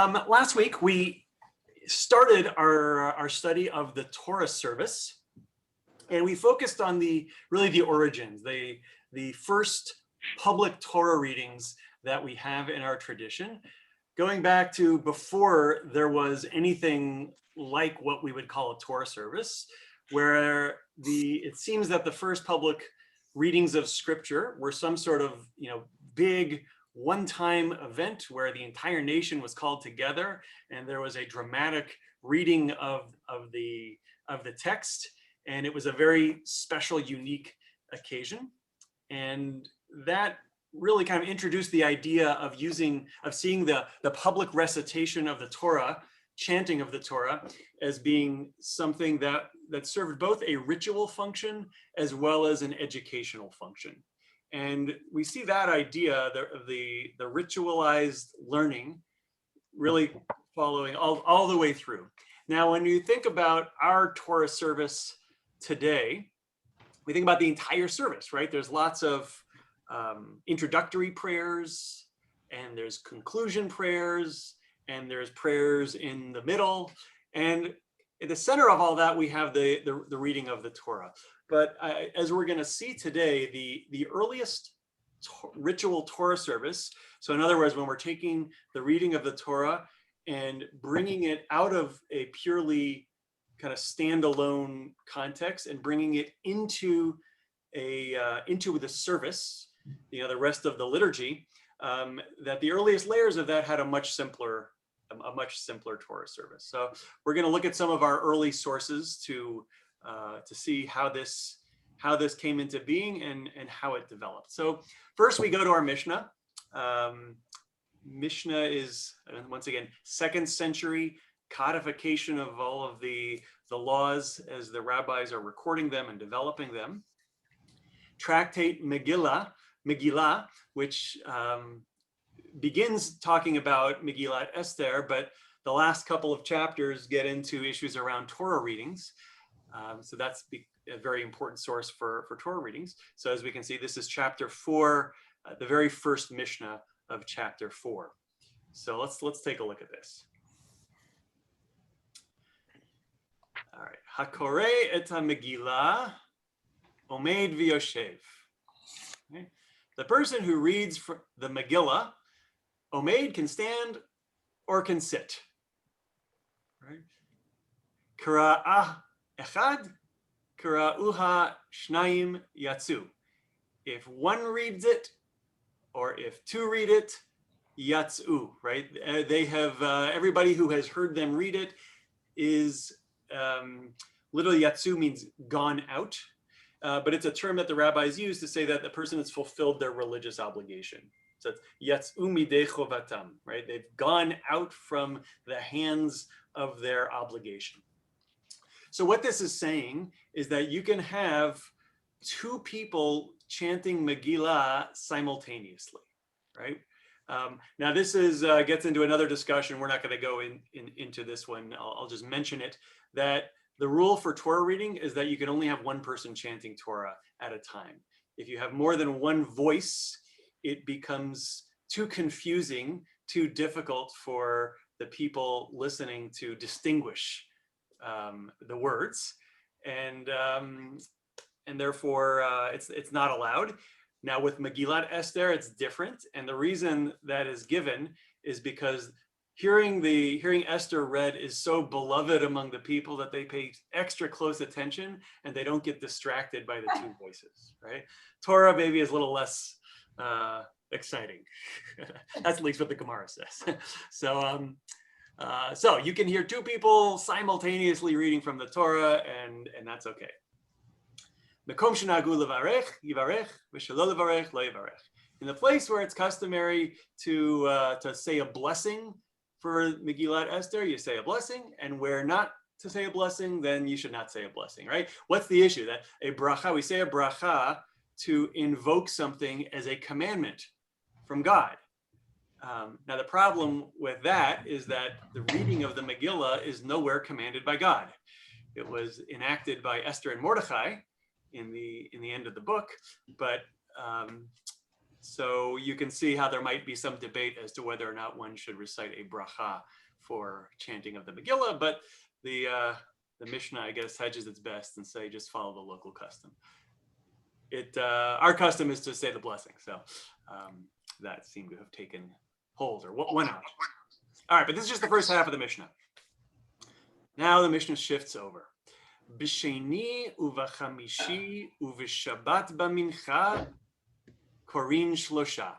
Last week, we started our study of the Torah service, and we focused on really the origins, the first public Torah readings that we have in our tradition, going back to before there was anything like what we would call a Torah service, where it seems that the first public readings of Scripture were some sort of big one-time event where the entire nation was called together and there was a dramatic reading of the text, and it was a very special, unique occasion. And that really kind of introduced the idea of seeing the public recitation of the Torah, chanting of the Torah, as being something that served both a ritual function as well as an educational function. And we see that idea, the ritualized learning, really following all the way through. Now, when you think about our Torah service today, we think about the entire service, right? There's lots of introductory prayers, and there's conclusion prayers, and there's prayers in the middle. And at the center of all that, we have the reading of the Torah. But as we're going to see today, the earliest ritual Torah service, so in other words, when we're taking the reading of the Torah and bringing it out of a purely kind of standalone context and bringing it into the service, the rest of the liturgy, that the earliest layers of that had a much simpler Torah service. So we're going to look at some of our early sources to see how this came into being and how it developed. So first we go to our Mishnah. Mishnah is, once again, 2nd century codification of all of the laws as the rabbis are recording them and developing them. Tractate Megillah, which begins talking about Megillat Esther, but the last couple of chapters get into issues around Torah readings. So that's a very important source for Torah readings. So as we can see, this is chapter 4, the very first Mishnah of chapter 4. So let's take a look at this. All right. Hakoreh et ha-Megillah omed v'yoshev. Okay. The person who reads the Megillah, omed, can stand or can sit. Right? Kira'ah echad, kira'uha shnayim yatsu. If one reads it, or if two read it, yatsu, right? They have, everybody who has heard them read it is, literally yatsu means gone out, but it's a term that the rabbis use to say that the person has fulfilled their religious obligation. So it's yatsu midei chovatam, right? They've gone out from the hands of their obligation. So what this is saying is that you can have two people chanting Megillah simultaneously, right? Now this gets into another discussion. We're not going to go into this one. I'll just mention it, that the rule for Torah reading is that you can only have one person chanting Torah at a time. If you have more than one voice, it becomes too confusing, too difficult for the people listening to distinguish the words, and therefore it's not allowed. Now with Megillat Esther, it's different, and the reason that is given is because hearing Esther read is so beloved among the people that they pay extra close attention and they don't get distracted by the two voices, right? Torah maybe is a little less exciting. That's at least what the Gemara says. So you can hear two people simultaneously reading from the Torah, and that's okay. In the place where it's customary to say a blessing for Megillat Esther, you say a blessing, and where not to say a blessing, then you should not say a blessing, right? What's the issue? That a bracha, we say a bracha to invoke something as a commandment from God. Now the problem with that is that the reading of the Megillah is nowhere commanded by God. It was enacted by Esther and Mordechai in the end of the book, but So you can see how there might be some debate as to whether or not one should recite a bracha for chanting of the Megillah, but the Mishnah, I guess, hedges its best and say just follow the local custom. Our custom is to say the blessing, so that seemed to have taken hold or went out. All right, but this is just the first half of the Mishnah. Now the Mishnah shifts over. B'sheni uvachamishi uv'shabbat b'mincha korin shlosha.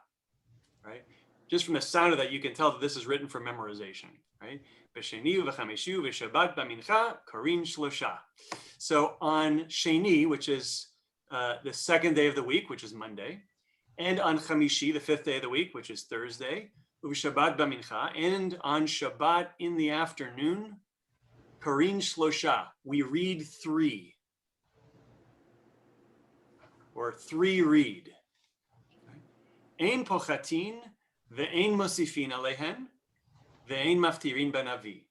Right? Just from the sound of that, you can tell that this is written for memorization. Right? B'sheni uv'chamishi uv'shabbat b'mincha korin shlosha. So on Sheni, which is the second day of the week, which is Monday, and on Chamishi, the fifth day of the week, which is Thursday, uv'shabbat b'mincha, and on Shabbat in the afternoon, Karin Shlosha, we read 3, or 3 read. Ein pochatin ve'ein mosifin alehen ve'ein maftirin banavi.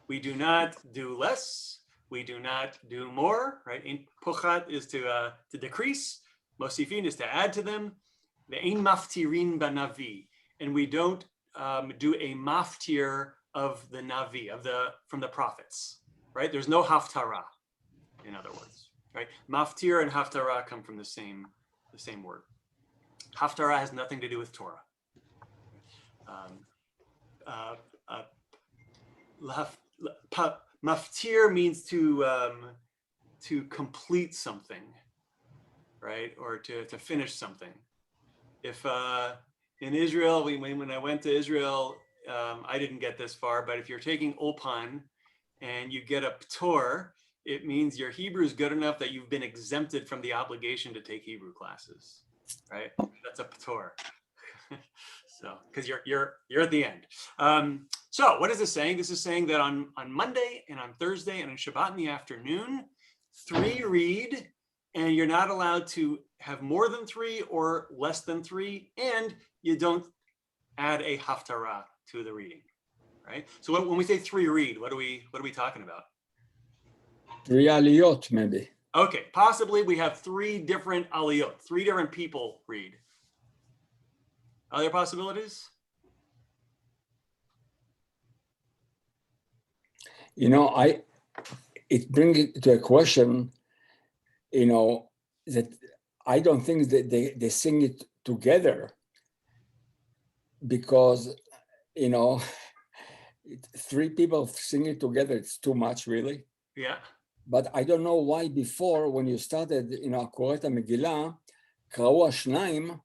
We do not do less, we do not do more, right? Ein pochat is to decrease, mosifin is to add to them, ve'ein maftirin banavi, and we don't do a maftir of the Navi, from the prophets, right? There's no haftarah, in other words, right? Maftir and haftarah come from the same word. Haftarah has nothing to do with Torah. Maftir means to complete something, right? Or to finish something. If in Israel, when I went to Israel, I didn't get this far, but if you're taking Ulpan and you get a ptor, it means your Hebrew is good enough that you've been exempted from the obligation to take Hebrew classes, right? That's a ptor. So, because you're at the end. So what is this saying? This is saying that on Monday and on Thursday and on Shabbat in the afternoon, 3 read, and you're not allowed to have more than 3 or less than 3, and you don't add a haftarah to the reading, right? So when we say 3 read, what are we talking about? 3 aliyot, maybe. Okay, possibly we have 3 different aliyot, 3 different people read. Other possibilities? You know, it brings it to a question, you know, that I don't think that they sing it together, because, you know, 3 people sing it together, it's too much, really. Yeah. But I don't know why before, when you started, you know, קורא את המגילה, קראו השניים,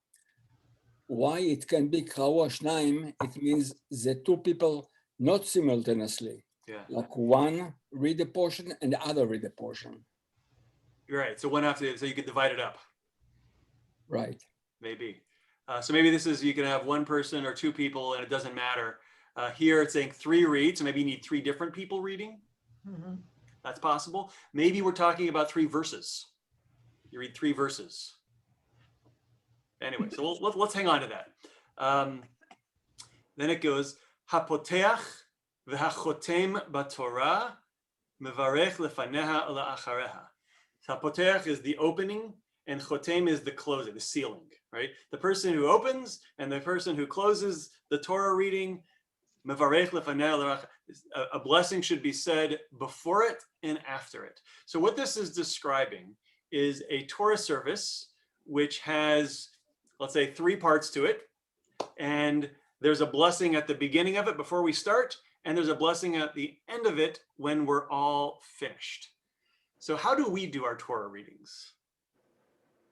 why it can be קראו השניים, it means the 2 people not simultaneously. Yeah. Like one read a portion and the other read a portion. You're right. So one after, so you could divide it up. Right. Maybe. So maybe this is, you can have 1 person or 2 people and it doesn't matter. Here it's saying 3 read, so maybe you need 3 different people reading. Mm-hmm. That's possible. Maybe we're talking about 3 verses. You read 3 verses. Anyway, so let's hang on to that. Then it goes, hapoteach v'hachotem b'Torah mevarech lefaneha la'achareha. Hapoteach is the opening, and chotem is the closing, the sealing, right? The person who opens and the person who closes the Torah reading, mevarech lefaneha la'achareha. A blessing should be said before it and after it. So what this is describing is a Torah service which has, let's say, 3 parts to it. And there's a blessing at the beginning of it before we start, and there's a blessing at the end of it when we're all finished. So how do we do our Torah readings?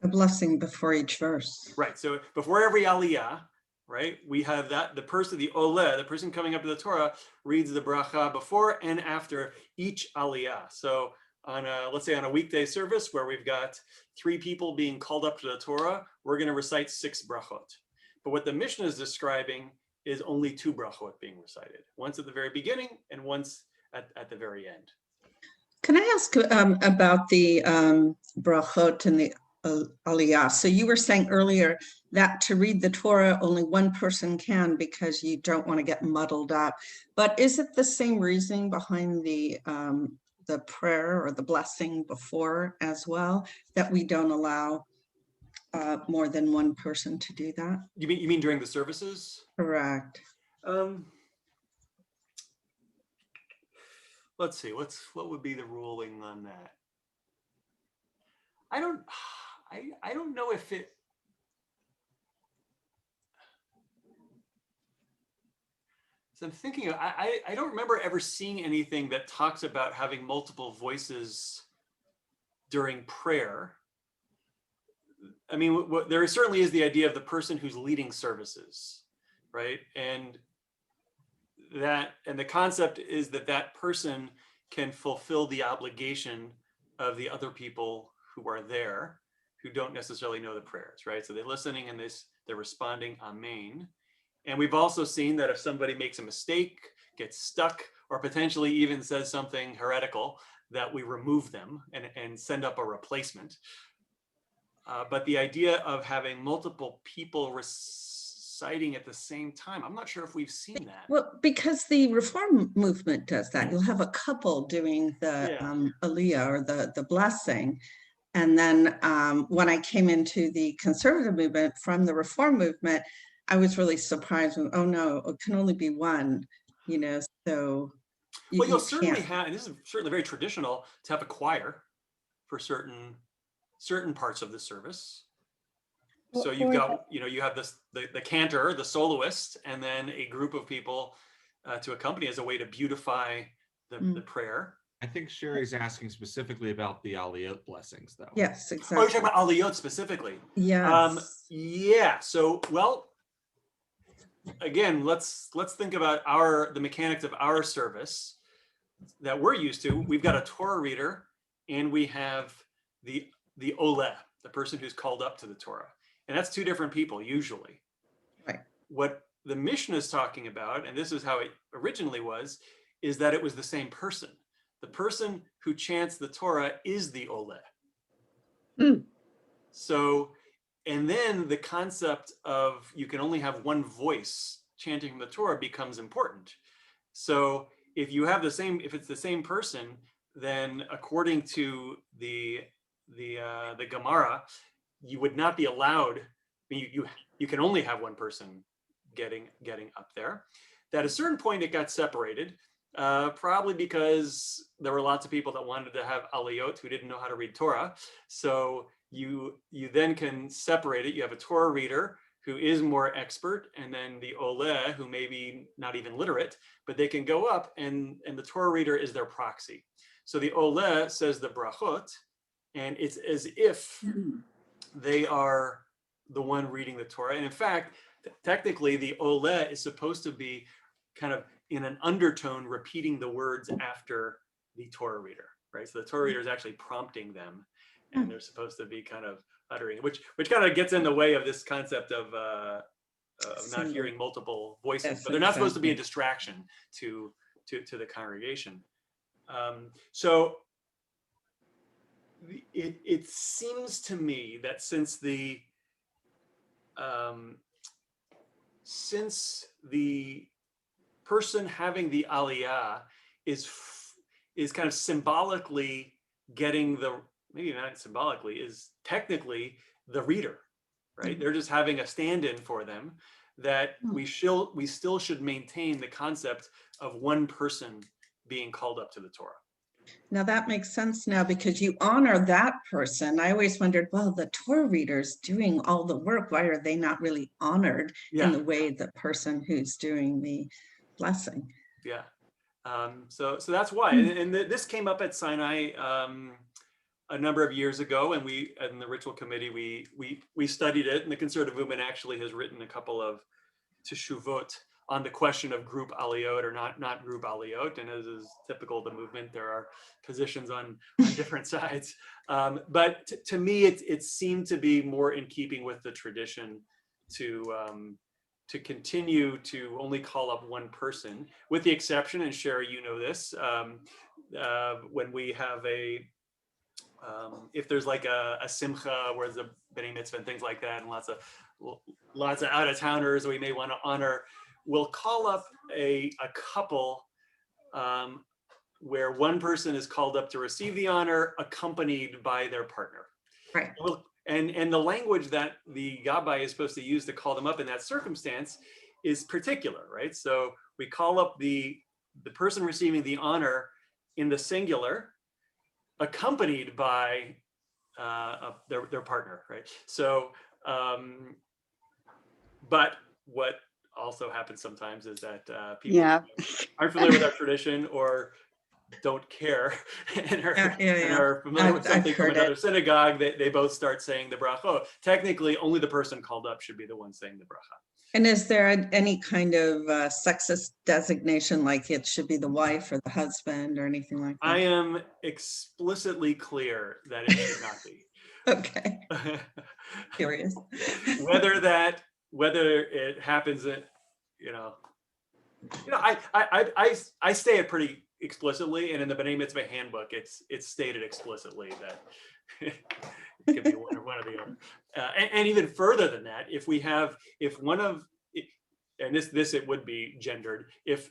A blessing before each verse. Right, so before every aliyah, right, we have that, the person, the oleh, the person coming up to the Torah, reads the bracha before and after each aliyah. So on a, let's say on a weekday service where we've got 3 people being called up to the Torah, we're going to recite 6 brachot. But what the Mishnah is describing is only 2 brachot being recited, once at the very beginning and once at the very end. Can I ask about the brachot and the aliyah? So you were saying earlier that to read the Torah, only 1 person can because you don't want to get muddled up. But is it the same reasoning behind the prayer or the blessing before as well, that we don't allow more than one person to do that? You mean during the services? Correct. Let's see, what would be the ruling on that? I don't know if it. So I'm thinking, I don't remember ever seeing anything that talks about having multiple voices during prayer. I mean, there certainly is the idea of the person who's leading services, right? And the concept is that person can fulfill the obligation of the other people who are there, who don't necessarily know the prayers, right? So they're listening and they're responding, Amen. And we've also seen that if somebody makes a mistake, gets stuck, or potentially even says something heretical, that we remove them and send up a replacement. But the idea of having multiple people reciting at the same time, I'm not sure if we've seen that. Well, because the Reform movement does that. You'll have a couple doing the Aliyah or the blessing. And then when I came into the conservative movement from the Reform movement, I was really surprised when, oh no, it can only be one, so well, you'll certainly have, and this is certainly very traditional, to have a choir for certain parts of the service. So you've got, you have the cantor, the soloist, and then a group of people to accompany as a way to beautify the prayer. I think Sherry's asking specifically about the aliyot blessings, though. Yes, exactly. Oh, you're talking about aliyot specifically? Yes. Yeah. So, well, again, let's think about the mechanics of our service that we're used to. We've got a Torah reader, and we have the Oleh, the person who's called up to the Torah. And that's two different people usually. Right. What the Mishnah is talking about, and this is how it originally was, is that it was the same person. The person who chants the Torah is the Oleh. Mm. So, and then the concept of you can only have one voice chanting the Torah becomes important. So if it's the same person, then according to the Gemara, you would not be allowed. You can only have one person getting up there. At a certain point, it got separated, probably because there were lots of people that wanted to have aliyot who didn't know how to read Torah. So you then can separate it. You have a Torah reader who is more expert, and then the Oleh, who may be not even literate, but they can go up, and the Torah reader is their proxy. So the Oleh says the brachot, and it's as if they are the one reading the Torah. And in fact, technically, the Oleh is supposed to be kind of in an undertone repeating the words after the Torah reader, right? So the Torah reader is actually prompting them, and they're supposed to be kind of uttering, which kind of gets in the way of this concept of not hearing multiple voices. Yes, but they're not supposed to be a exactly. distraction to the congregation. So it seems to me that since the person having the aliyah is kind of symbolically getting maybe not symbolically, is technically the reader, right? Mm-hmm. They're just having a stand-in for them, that we still should maintain the concept of one person being called up to the Torah. Now that makes sense now, because you honor that person. I always wondered, well, the Torah reader's doing all the work. Why are they not really honored in the way the person who's doing the blessing? Yeah. So that's why. And this came up at Sinai a number of years ago, and we, in the ritual committee, we studied it, and the conservative movement actually has written a couple of teshuvot on the question of group aliyot or not group aliyot. And as is typical of the movement, there are positions on different sides. But to me, it seemed to be more in keeping with the tradition to continue to only call up one person, with the exception, and Sherry, you know this, when we have if there's like a simcha where there's a b'nai mitzvah and things like that, and lots of out-of-towners we may want to honor, we'll call up a couple where one person is called up to receive the honor, accompanied by their partner. Right. And the language that the Gabbai is supposed to use to call them up in that circumstance is particular, right? So we call up the person receiving the honor in the singular, accompanied by their partner, right? So, but what also happens sometimes is that people aren't familiar with our tradition or don't care and are familiar with something from another synagogue, they both start saying the bracha. Technically, only the person called up should be the one saying the bracha. And is there any kind of sexist designation, like it should be the wife or the husband or anything like that? I am explicitly clear that it should not be. Okay. Curious. whether it happens at, I say it pretty explicitly, and in the B'nai Mitzvah handbook, it's stated explicitly that it can be one or the other. And even further than that, if one of, and this it would be gendered, if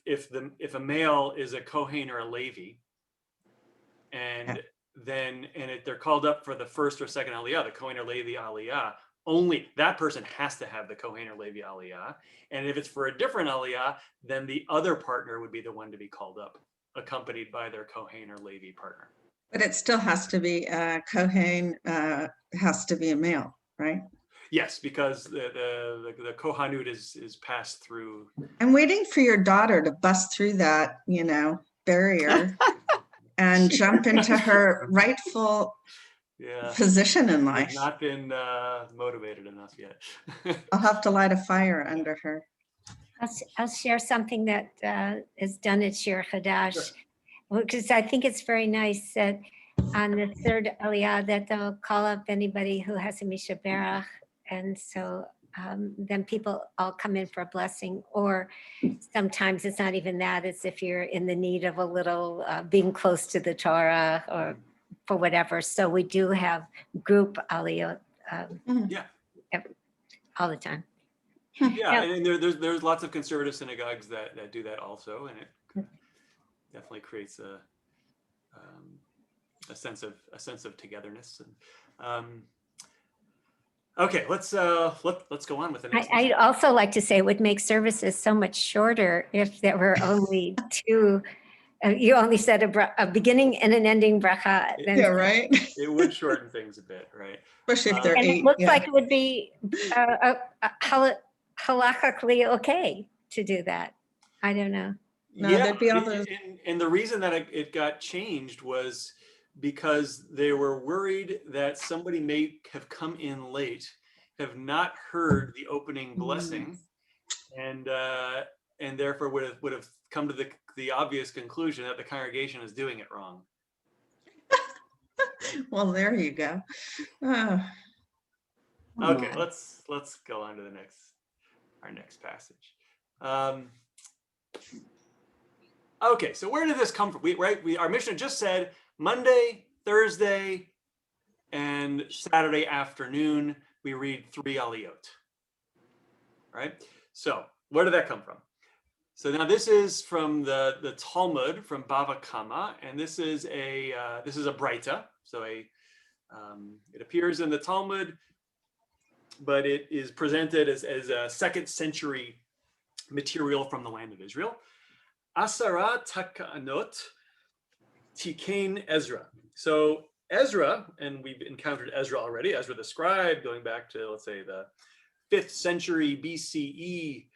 a male is a Kohen or a Levi, and they're called up for the first or second Aliyah, the Kohen or Levi Aliyah, only that person has to have the Kohen or Levi Aliyah. And if it's for a different Aliyah, then the other partner would be the one to be called up, accompanied by their Kohen or Levi partner. But it still has to be Kohen, has to be a male, right? Yes, because the Kohanut is passed through. I'm waiting for your daughter to bust through that, barrier and jump into her rightful position in life. Not been motivated enough yet. I'll have to light a fire under her. I'll share something that is done at Shir Chadash, because I think it's very nice that on the third Aliyah that they'll call up anybody who has a Misha Berach, and so then people all come in for a blessing, or sometimes it's not even that, it's if you're in the need of a little being close to the Torah or for whatever. So we do have group Aliyah all the time. Yeah, and there's lots of conservative synagogues that do that also, and it definitely creates a sense of togetherness. And okay, let's go on with the next. I'd also like to say it would make services so much shorter if there were only two. You only said a beginning and an ending bracha. Yeah, right. It would shorten things a bit, right? Especially if they're and 8. It looks like it would be halakhically okay to do that. I don't know. No, there'd be all those. And the reason that it got changed was because they were worried that somebody may have come in late, have not heard the opening blessing, and therefore would have come to the obvious conclusion that the congregation is doing it wrong. Well, there you go. Okay, let's go on to our next passage. Okay, so where did this come from? Our Mishnah just said Monday, Thursday, and Saturday afternoon we read 3 aliyot. Right? So where did that come from? So now this is from the Talmud from Bava Kama, and this is a Braita. So it appears in the Talmud, but it is presented as a 2nd century material from the land of Israel. Asara Takanot Tikain Ezra. So Ezra, and we've encountered Ezra already, Ezra the scribe, going back to, let's say, the 5th century BCE,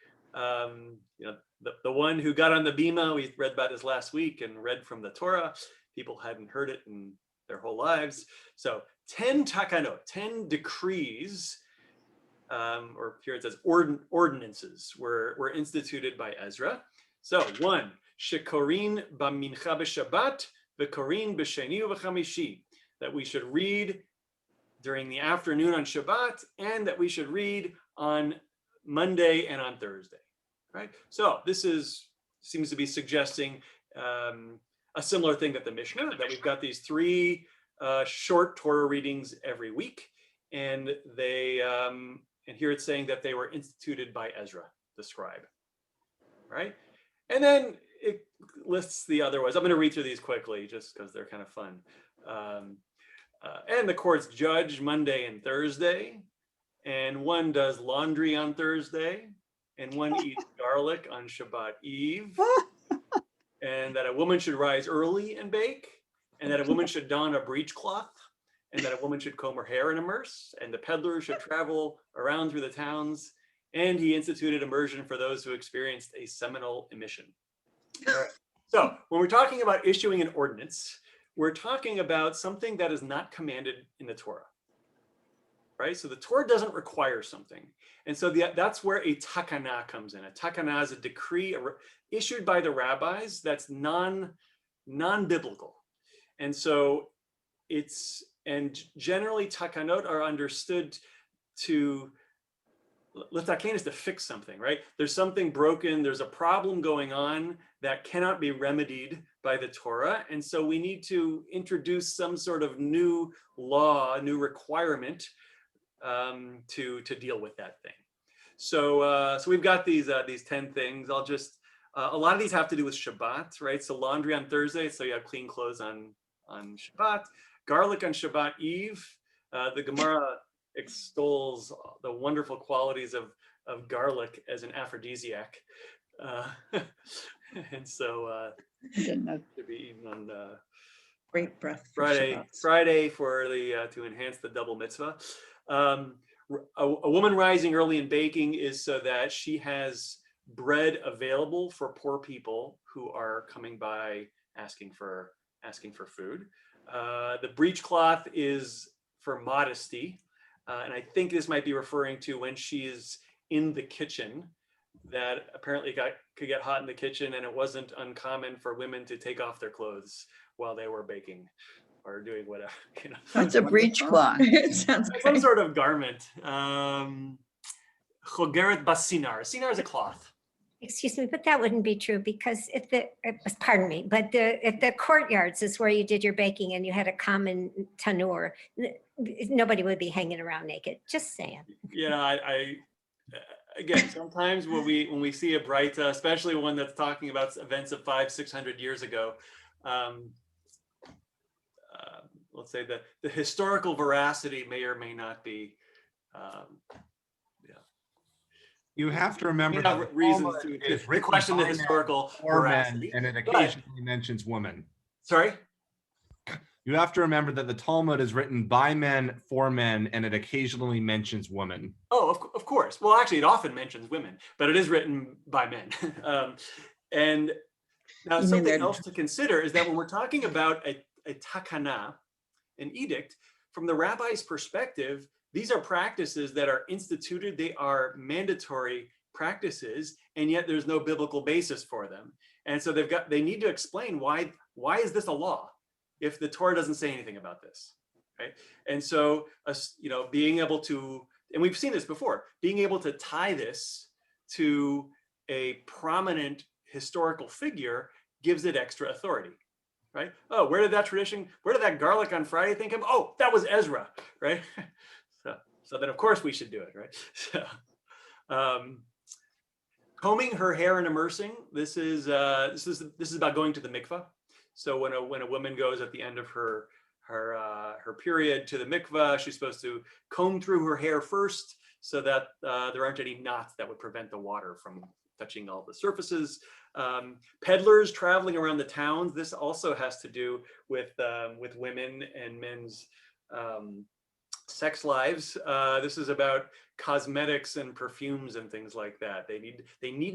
the one who got on the bima. We read about this last week and read from the Torah. People hadn't heard it in their whole lives. So 10 takanot, 10 decrees, or here it says ordinances, were instituted by Ezra. So 1, shekorin b'mincha b'shabbat, v'korin b'sheni u'v'chamishi, that we should read during the afternoon on Shabbat, and that we should read on Monday and on Thursday, right? So this seems to be suggesting a similar thing that the Mishnah, that we've got these 3 short Torah readings every week, and and here it's saying that they were instituted by Ezra, the scribe, right? And then it lists the other ones. I'm going to read through these quickly just because they're kind of fun. And the courts judge Monday and Thursday, and one does laundry on Thursday, and one eats garlic on Shabbat Eve, and that a woman should rise early and bake, and that a woman should don a breechcloth, and that a woman should comb her hair and immerse, and the peddler should travel around through the towns, and he instituted immersion for those who experienced a seminal emission. All right. So when we're talking about issuing an ordinance, we're talking about something that is not commanded in the Torah, right? So the Torah doesn't require something. And so that's where a takana comes in. A takana is a decree issued by the rabbis that's non-biblical. And so and generally takanot are understood to, litaken is to fix something, right? There's something broken, there's a problem going on that cannot be remedied by the Torah. And so we need to introduce some sort of new law, new requirement to deal with that thing. So we've got these 10 things. I'll just, a lot of these have to do with Shabbat, right? So laundry on Thursday, so you have clean clothes on Shabbat. Garlic on Shabbat Eve. The Gemara extols the wonderful qualities of garlic as an aphrodisiac. And so to be eaten on Great breath. for Shabbats. Friday for to enhance the double mitzvah. A woman rising early and baking is so that she has bread available for poor people who are coming by asking for food. The breechcloth is for modesty. And I think this might be referring to when she is in the kitchen, that apparently could get hot in the kitchen, and it wasn't uncommon for women to take off their clothes while they were baking or doing whatever. You know. That's a breechcloth. It sounds Some great. sort of garment. Chogeret basinar. Sinar is a cloth. Excuse me, but that wouldn't be true, because pardon me, but if the courtyards is where you did your baking and you had a common tanur, nobody would be hanging around naked. Just saying. Yeah, I again, sometimes when we see a bright, especially one that's talking about events of 500-600 years ago, let's say the historical veracity may or may not be. You have to remember May not that the reasons Talmud to is written question the by men historical for men, veracity. and it But- occasionally mentions women. Sorry. You have to remember that the Talmud is written by men for men, and it occasionally mentions women. Oh, of course. Well, actually, it often mentions women, but it is written by men. And now You mean something they're- else to consider is that when we're talking about a takana, an edict, from the rabbi's perspective, these are practices that are instituted. They are mandatory practices, and yet there's no biblical basis for them. And so they need to explain why is this a law if the Torah doesn't say anything about this, right? And so, being able to, and we've seen this before, being able to tie this to a prominent historical figure gives it extra authority, right? Oh, where did that garlic on Friday thing come? Oh, that was Ezra, right? So then of course we should do it, right? So, combing her hair and immersing. This is about going to the mikvah. So when a woman goes at the end of her period to the mikvah, she's supposed to comb through her hair first, so that there aren't any knots that would prevent the water from touching all the surfaces. Peddlers traveling around the towns. This also has to do with women and men's sex lives. This is about cosmetics and perfumes and things like that. They need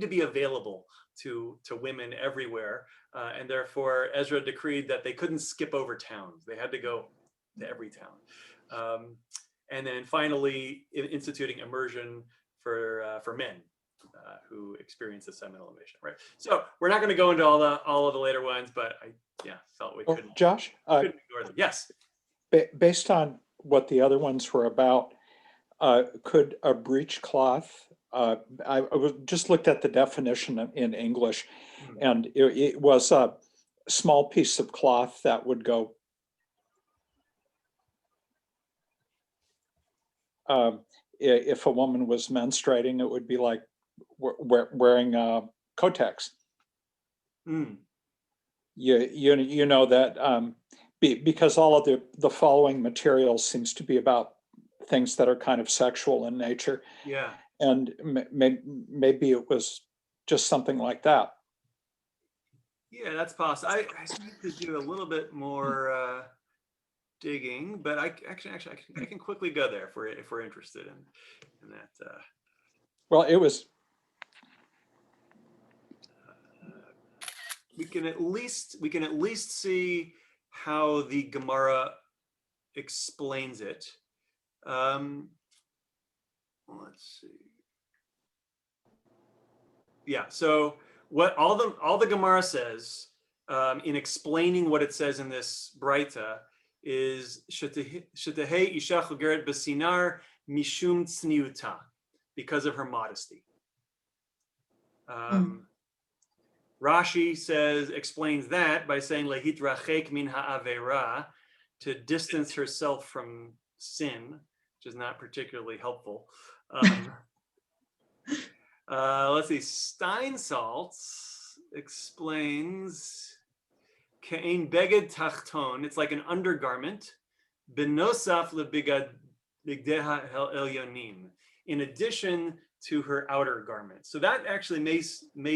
to be available to women everywhere, and therefore Ezra decreed that they couldn't skip over towns. They had to go to every town. And then finally, instituting immersion for men who experience a seminal emission. Right. So we're not going to go into all of the later ones, but I felt we couldn't. Josh, Couldn't ignore them. Yes. based on what the other ones were about, could a breechcloth, I just looked at the definition in English, and it was a small piece of cloth that would go if a woman was menstruating, it would be like wearing Kotex. Mm. You know that because all of the following material seems to be about things that are kind of sexual in nature. Yeah. And maybe it was just something like that. Yeah, that's possible. I need to do a little bit more digging, but I can quickly go there if we're interested in that. Well, it was. We can at least see how the Gemara explains it. Let's see. Yeah. So what all the Gemara says in explaining what it says in this Braita is Shetehei isha chogeret b'sinar mishum tzniuta, because of her modesty. Rashi explains that by saying lehitrachek min ha'avera, to distance herself from sin, which is not particularly helpful. Let's see. Steinsaltz explains ke'ein beged tachton. It's like an undergarment. Benosaf lebigdeha elyonim, in addition to her outer garment. So that actually may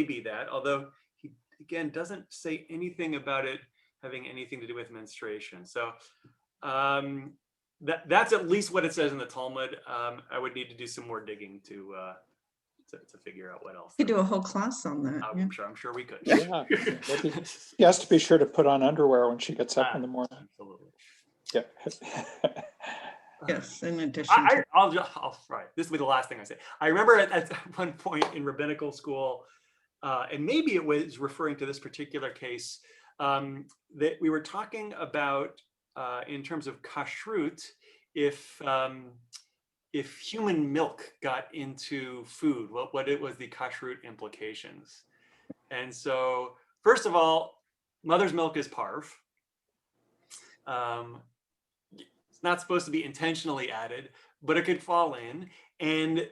be that, although he again doesn't say anything about it having anything to do with menstruation. So that's at least what it says in the Talmud. I would need to do some more digging to figure out what else. You could do a whole class on that. Yeah. I'm sure we could. Yeah. She has to be sure to put on underwear when she gets up in the morning. Absolutely. Yeah. Yes, in addition to I'll right. This will be the last thing I say. I remember at one point in rabbinical school, and maybe it was referring to this particular case, that we were talking about in terms of kashrut, if human milk got into food, what it was the kashrut implications. And so, first of all, mother's milk is parv. It's not supposed to be intentionally added, but it could fall in. And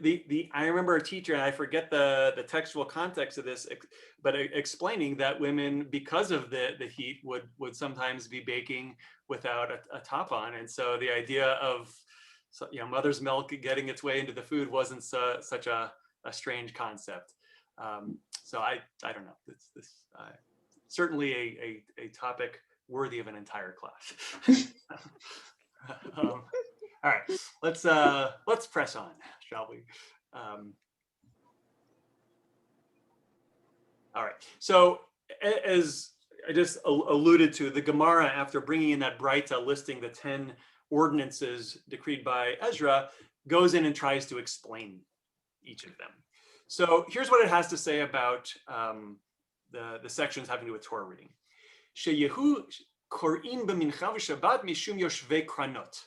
I remember a teacher, and I forget the textual context of this, but explaining that women, because of the heat, would sometimes be baking without a top on. And so the idea of mother's milk getting its way into the food wasn't such a strange concept. So I don't know. It's certainly a topic worthy of an entire class. All right, let's press on, shall we? All right. So as I just alluded to, the Gemara, after bringing in that Braita listing the 10 ordinances decreed by Ezra, goes in and tries to explain each of them. So here's what it has to say about the sections having to do with Torah reading. Sheyehu korin b'mincha v'shabbat mishum yoshvei kranot.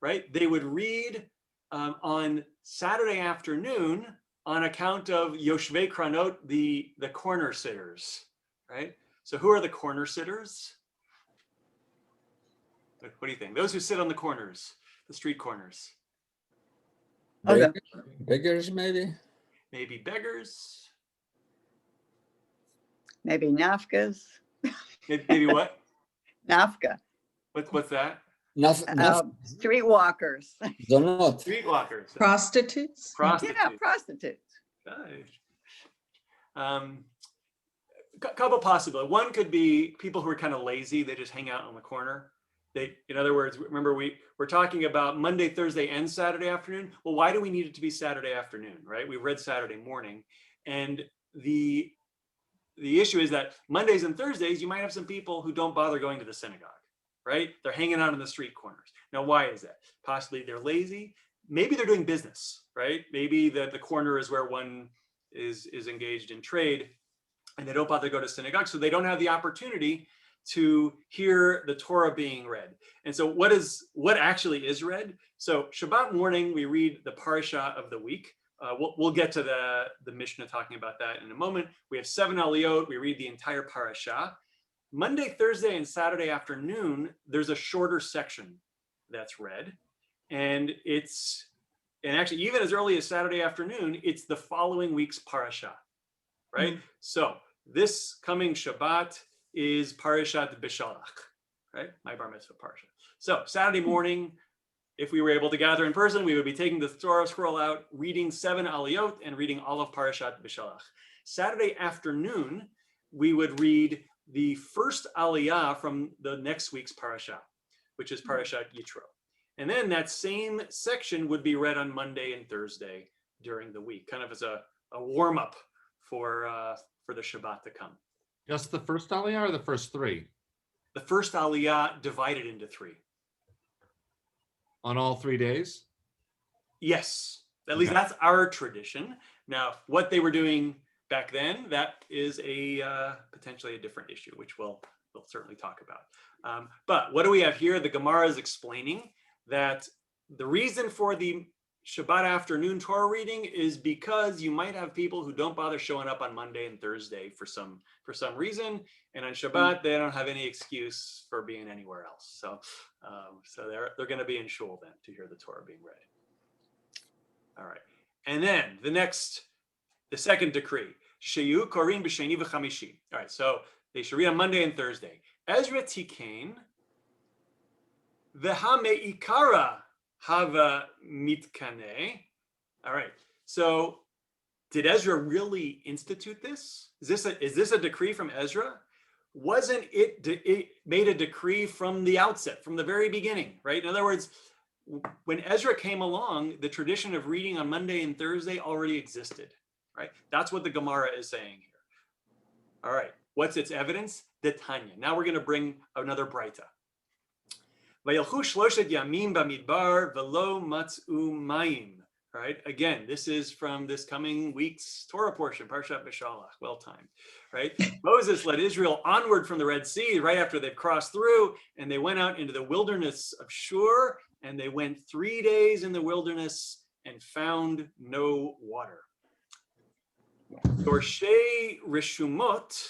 Right? They would read on Saturday afternoon on account of yoshvei kranot, the corner sitters. Right? So who are the corner sitters? What do you think? Those who sit on the corners, the street corners. Beggars, maybe? Maybe beggars. Maybe nafkas. Maybe what? Nafka. What's that? Streetwalkers. Zonot. Streetwalkers. prostitutes. Prostitutes. Yeah, prostitutes. Couple possibilities. One could be people who are kind of lazy. They just hang out on the corner. In other words, remember we're talking about Monday, Thursday, and Saturday afternoon. Well, why do we need it to be Saturday afternoon, right? We read Saturday morning, and the issue is that Mondays and Thursdays, you might have some people who don't bother going to the synagogue, right? They're hanging out in the street corners. Now, why is that? Possibly they're lazy. Maybe they're doing business, right? Maybe the corner is where one is engaged in trade, and they don't bother to go to synagogue, so they don't have the opportunity to hear the Torah being read. And so what actually is read? So Shabbat morning, we read the parasha of the week. We'll get to the Mishnah talking about that in a moment. We have 7 aliyot. We read the entire parasha. Monday, Thursday, and Saturday afternoon, there's a shorter section that's read. And actually, even as early as Saturday afternoon, it's the following week's parasha, right? So this coming Shabbat is Parashat Bishalach. right? My bar mitzvah parsha. So Saturday morning, if we were able to gather in person, we would be taking the Torah scroll out, reading 7 aliyot, and reading all of Parashat B'Shalach. Saturday afternoon, we would read the first aliyah from the next week's parasha, which is Parashat Yitro. And then that same section would be read on Monday and Thursday during the week, kind of as a warm-up for the Shabbat to come. Just the first aliyah or the first 3? The first aliyah divided into 3. On all 3 days? Yes, at least Okay. that's our tradition. Now, what they were doing back then, that is a potentially a different issue, which we'll certainly talk about. But what do we have here? The Gemara is explaining that the reason for the Shabbat afternoon Torah reading is because you might have people who don't bother showing up on Monday and Thursday for some reason, and on Shabbat they don't have any excuse for being anywhere else. So they're going to be in shul then to hear the Torah being read. All right, and then the second decree, Sheyu Korin b'Sheni v'Chamishi. All right, so they should read on Monday and Thursday. Ezra Tikain v'ha me'ikara hava mitkane. All right, so did Ezra really institute this? Is this a decree from Ezra? Wasn't it made a decree from the outset, from the very beginning, right? In other words, when Ezra came along, the tradition of reading on Monday and Thursday already existed, right? That's what the Gemara is saying here. All right, what's its evidence? The Tanya. Now we're going to bring another Braita. Vayalchu shloshet yamim bamidbar velo matzu mayim. All right, again, this is from this coming week's Torah portion, Parshat B'Shalach, well timed, right? Moses led Israel onward from the Red Sea right after they've crossed through, and they went out into the wilderness of Shur, and they went 3 days in the wilderness and found no water. Dorshei Rishumot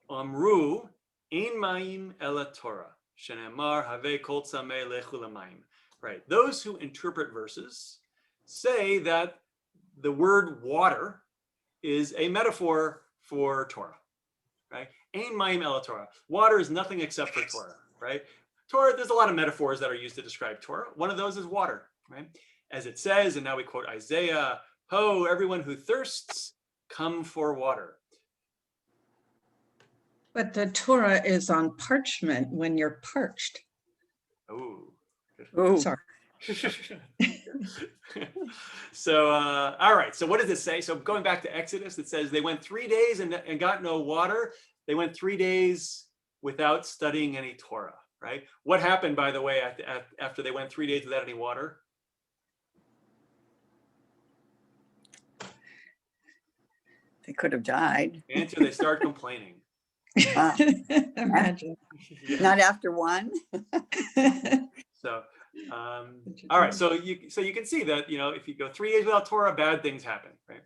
Amru Ein Mayim Ela Torah Shenemar Have Kol Tzameh Lechu Lamayim. Right, those who interpret verses say that the word water is a metaphor for Torah, right? Ein Mayim Ela Torah. Water is nothing except for Torah, right? Torah, there's a lot of metaphors that are used to describe Torah. One of those is water, right? As it says, and now we quote Isaiah, "Ho, everyone who thirsts, come for water." But the Torah is on parchment when you're parched. Oh, Oh, Sorry. So, all right. So what does it say? So going back to Exodus, it says they went 3 days and got no water. They went 3 days without studying any Torah, right? What happened, by the way, after they went 3 days without any water? they could have died. The answer, they start complaining. Imagine. Yeah. Not after one. So, all right. So you can see that, if you go 3 days without Torah, bad things happen, right?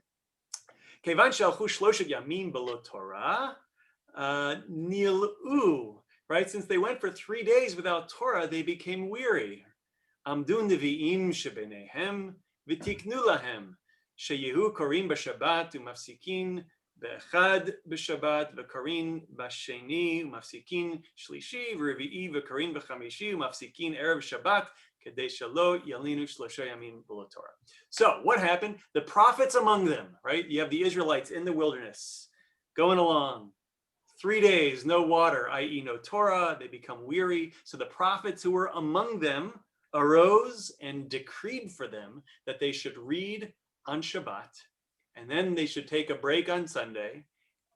Kevan shalchu shloshet yamim belo Torah nilu, right? Since they went for 3 days without Torah, they became weary. Amdu neviim shebenehem v'tiknu lahem sheyehu korin b'Shabbat u'mafsikin b'echad b'Shabbat v'korin b'sheni u'mafsikin shlishi v'revi'i v'korin b'chamishi u'mafsikin erev Shabbat kedei shelo yalinu shlosha yamim b'lo Torah. So what happened? The prophets among them, right? You have the Israelites in the wilderness going along. 3 days, no water, i.e. no Torah. They become weary. So the prophets who were among them arose and decreed for them that they should read on Shabbat, and then they should take a break on Sunday,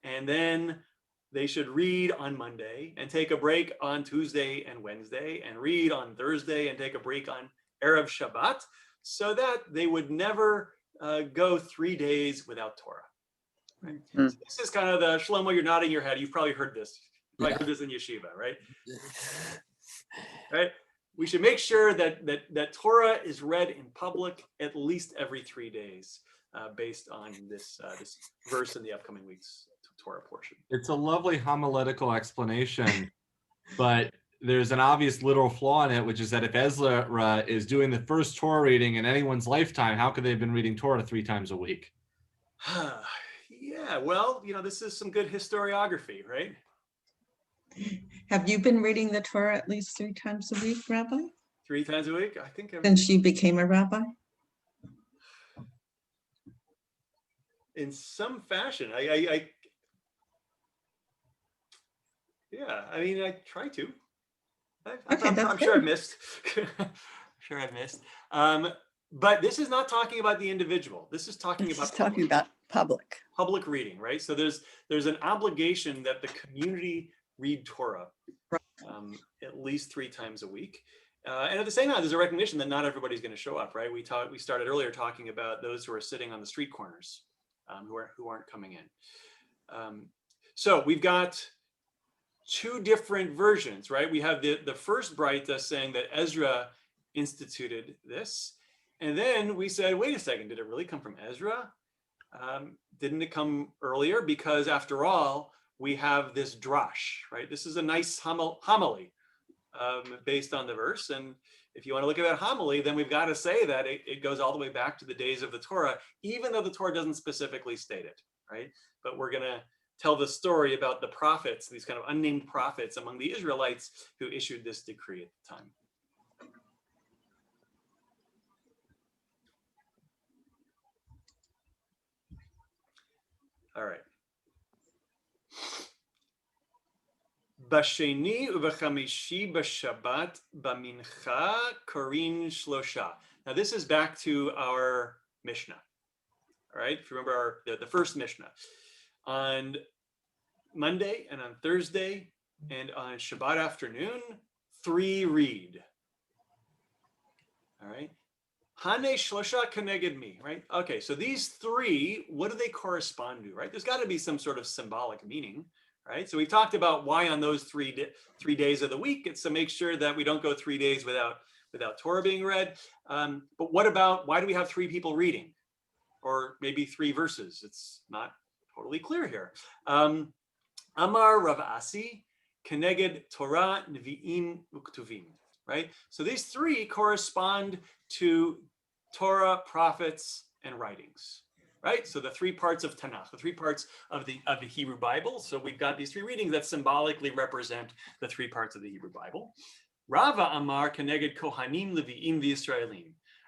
and then they should read on Monday and take a break on Tuesday and Wednesday, and read on Thursday and take a break on Erev Shabbat, so that they would never go 3 days without Torah. Right? Mm. So this is kind of the, Shlomo, you're nodding your head. You've probably heard this. You've probably heard this in yeshiva, right? Right? We should make sure that Torah is read in public at least every 3 days, based on this verse in the upcoming week's Torah portion. It's a lovely homiletical explanation, but there's an obvious literal flaw in it, which is that if Ezra is doing the first Torah reading in anyone's lifetime, how could they have been reading Torah 3 times a week? Yeah, well, this is some good historiography, right? Have you been reading the Torah at least 3 times a week, Rabbi? 3 times a week, I think. Since you became a rabbi? In some fashion, yeah, I mean, I try to. Okay, that's I'm sure I've good. missed. Sure I've missed. But this is not talking about the individual. This is talking This about is talking about public. public reading, right? So there's an obligation that the community read Torah at least 3 times a week. And at the same time, there's a recognition that not everybody's going to show up, right? We started earlier talking about those who are sitting on the street corners, who aren't coming in. So we've got 2 different versions, right? We have the first Braita saying that Ezra instituted this. And then we said, wait a second, did it really come from Ezra? Didn't it come earlier? Because after all, we have this drash, right? This is a nice homily based on the verse. And if you want to look at that homily, then we've got to say that it goes all the way back to the days of the Torah, even though the Torah doesn't specifically state it, right? But we're going to tell the story about the prophets, these kind of unnamed prophets among the Israelites who issued this decree at the time. All right. Basheni uvachamishi b'Shabbat b'mincha korin shlosha. Now this is back to our Mishnah. All right, if you remember the first Mishnah. On Monday and on Thursday and on Shabbat afternoon, 3 read. All right. Hane shlosha keneged me, right? Okay, so these 3, what do they correspond to, right? There's got to be some sort of symbolic meaning, right? So we talked about why on those 3 days of the week, it's to make sure that we don't go 3 days without Torah being read. But what about, why do we have 3 people reading? Or maybe 3 verses? It's not totally clear here. Amar Rav Asi, Keneged Torah, Nevi'im, Uktuvim, right? So these 3 correspond to Torah, prophets, and writings, right? So the 3 parts of Tanakh, the 3 parts of the Hebrew Bible. So we've got these 3 readings that symbolically represent the 3 parts of the Hebrew Bible. Rava Amar Keneged Kohanim, Levi'im, V'Yisraelim.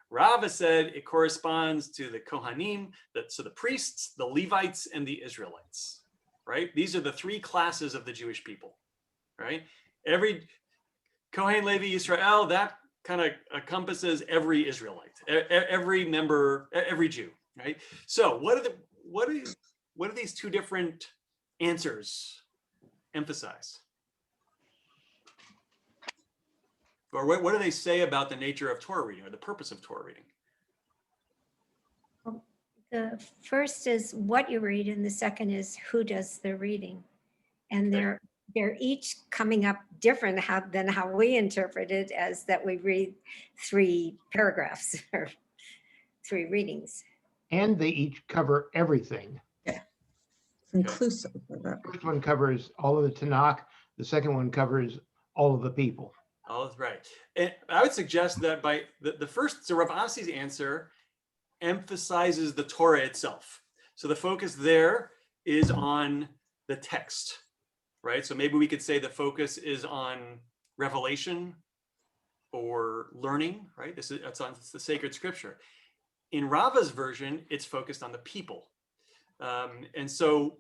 Rava said it corresponds to the Kohanim, so the priests, the Levites, and the Israelites, right? These are the 3 classes of the Jewish people, right? Every Kohen, Levi, Israel, that kind of encompasses every Israelite, every member, every Jew, right? So what do these 2 different answers emphasize? Or what do they say about the nature of Torah reading or the purpose of Torah reading? The first is what you read, and the second is who does the reading. And they're each coming up different than how we interpret it, as that we read 3 paragraphs or 3 readings. And they each cover everything. Yeah, it's inclusive of that. The first one covers all of the Tanakh. The second one covers all of the people. Oh, that's right. And I would suggest that by the first, so Rav Asi's answer emphasizes the Torah itself. So the focus there is on the text, right? So maybe we could say the focus is on revelation or learning, right? It's the sacred scripture. In Rava's version, it's focused on the people. And so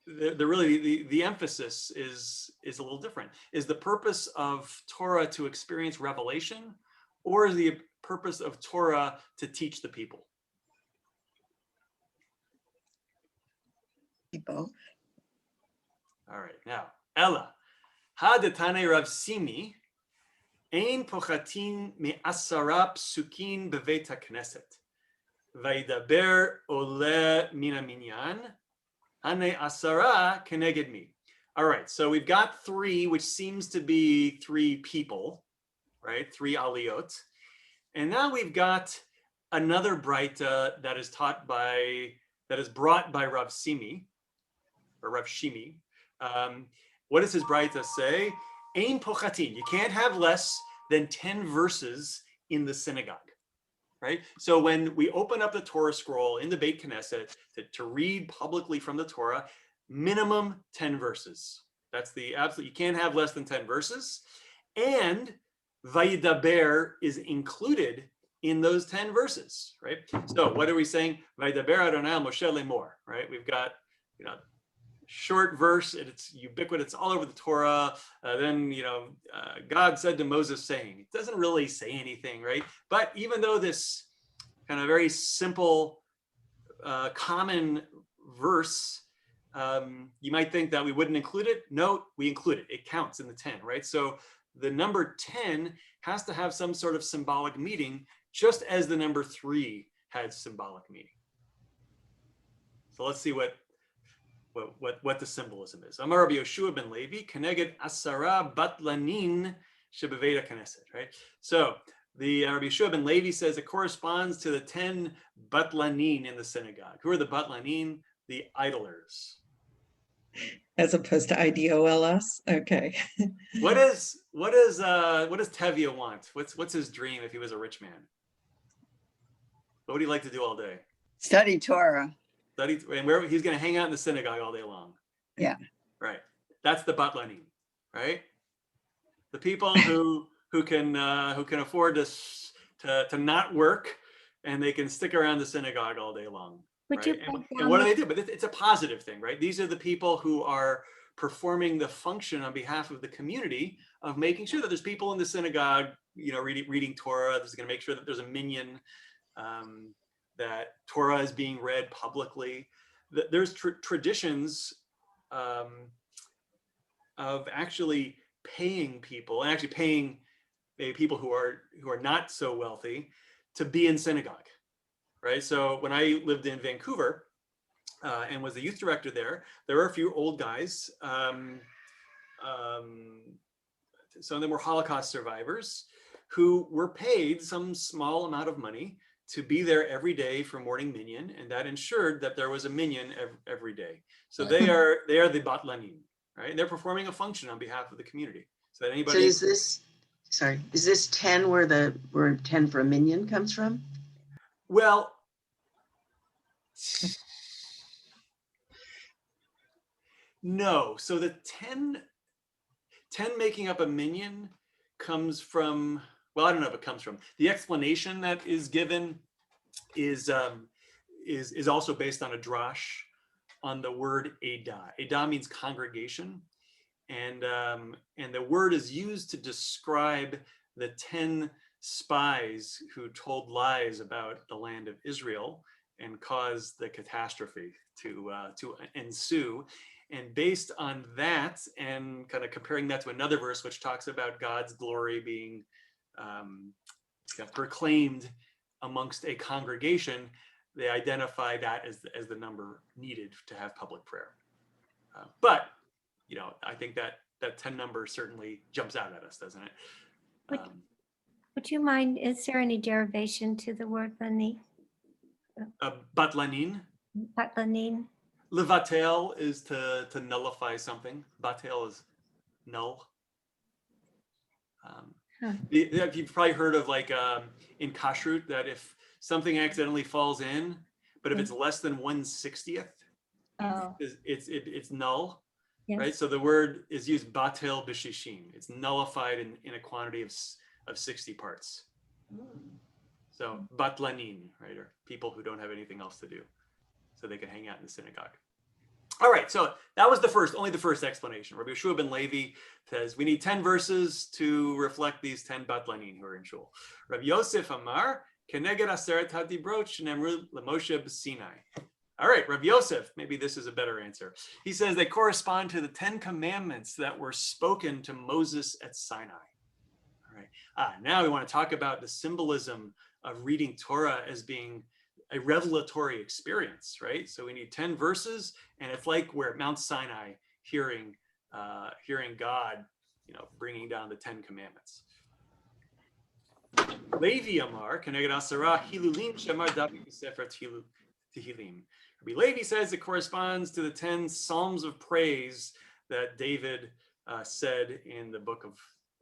the emphasis is a little different. Is the purpose of Torah to experience revelation, or is the purpose of Torah to teach the people? Both. All right, now, Ella, Hadetane Rav Simi, Ein pochatin me'asara psukin bevet hakneset, vaydaber ole mina minyan, Hane asara keneged me. All right, so we've got 3, which seems to be 3 people, right? 3 aliyot. And now we've got another Braita that is brought by Rav Simi, or Rav Shimi. What does his Braita say? Ein pochatin, you can't have less than 10 verses in the synagogue. Right? So when we open up the Torah scroll in the Beit Knesset to read publicly from the Torah, minimum 10 verses. That's the absolute, you can't have less than 10 verses. And Vayidaber is included in those 10 verses, right? So what are we saying? Vayidaber Adonai al Moshe lemor, right? We've got, short verse, and it's ubiquitous all over the Torah. Then, God said to Moses saying, it doesn't really say anything, right? But even though this kind of very simple, common verse, you might think that we wouldn't include it. No, we include it. It counts in the 10, right? So the number 10 has to have some sort of symbolic meaning, just as the number 3 had symbolic meaning. So let's see what the symbolism is. Amar Rabbi Yoshua ben Levi, Keneged Asara Batlanin Shebeveda Knesset, right? So the Rabbi Yoshua ben Levi says it corresponds to the 10 Batlanin in the synagogue. Who are the Batlanin? The idlers. As opposed to IDOLS. Okay. What does Tevye want? What's his dream if he was a rich man? What would he like to do all day? Study Torah. And where he's going to hang out in the synagogue all day long. Yeah. Right. That's the Batlanim, right? The people who can afford to not work, and they can stick around the synagogue all day long. Would you Right? break And down what do the- they do? But it's a positive thing, right? These are the people who are performing the function on behalf of the community of making sure that there's people in the synagogue, reading Torah. This is going to make sure that there's a minyan, that Torah is being read publicly. There's traditions of actually paying people, and actually paying people who are not so wealthy to be in synagogue, right? So when I lived in Vancouver and was the youth director there were a few old guys. Some of them were Holocaust survivors who were paid some small amount of money to be there every day for morning minyan, and that ensured that there was a minyan every day. So they are the Batlanim, right? And they're performing a function on behalf of the community. So that anybody. So is this 10 where 10 for a minion comes from? Well, no. So the 10 making up a minyan comes from, well, I don't know if it comes from. The explanation that is given is also based on a drash on the word Edah. Edah means congregation, and the word is used to describe the 10 spies who told lies about the land of Israel and caused the catastrophe to ensue. And based on that, and kind of comparing that to another verse which talks about God's glory being proclaimed amongst a congregation, they identify that as the number needed to have public prayer. But I think that 10 number certainly jumps out at us, doesn't it? Would you mind, is there any derivation to the word lani? Batlanin. Batlanin? Levatel is to nullify something. Batel is null. You've probably heard of in kashrut that if something accidentally falls in, but if it's less than 1/60th, it's null. Yes. Right? So the word is used batel b'shishim. It's nullified in a quantity of 60 parts. So batlanin, right, or people who don't have anything else to do, so they can hang out in the synagogue. All right, so that was only the first explanation. Rabbi Yoshua ben Levi says we need 10 verses to reflect these 10 batlanin who are in shul. Rabbi Yosef Amar, keneged aseret hadibrot shenemru leMoshe b'Sinai. All right, Rabbi Yosef, maybe this is a better answer. He says they correspond to the 10 commandments that were spoken to Moses at Sinai. All right, now we want to talk about the symbolism of reading Torah as being a revelatory experience, right? So we need 10 verses, and it's like we're at Mount Sinai hearing God, bringing down the 10 commandments. Levi Amar, Keneged Asara Hilulim Shemar David Sefer Tehillim. Rabbi Levi says it corresponds to the 10 Psalms of praise that David said in the book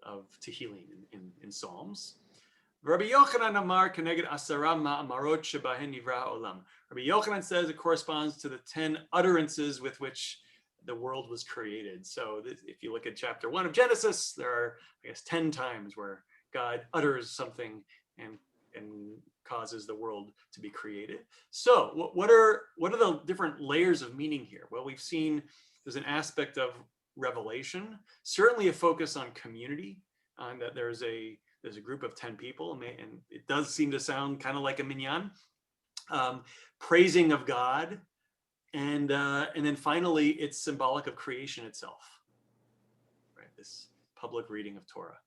of Tehillim in Psalms. Rabbi Yochanan Amar Keneged Asara Ma'amarot Shebahen Nivra Olam. Rabbi Yochanan says it corresponds to the 10 utterances with which the world was created. So if you look at chapter 1 of Genesis, there are, I guess, 10 times where God utters something and causes the world to be created. So what are the different layers of meaning here? Well, we've seen there's an aspect of revelation, certainly a focus on community, on that there's a group of 10 people, and it does seem to sound kind of like a minyan, praising of God, and then finally it's symbolic of creation itself, right? This public reading of Torah.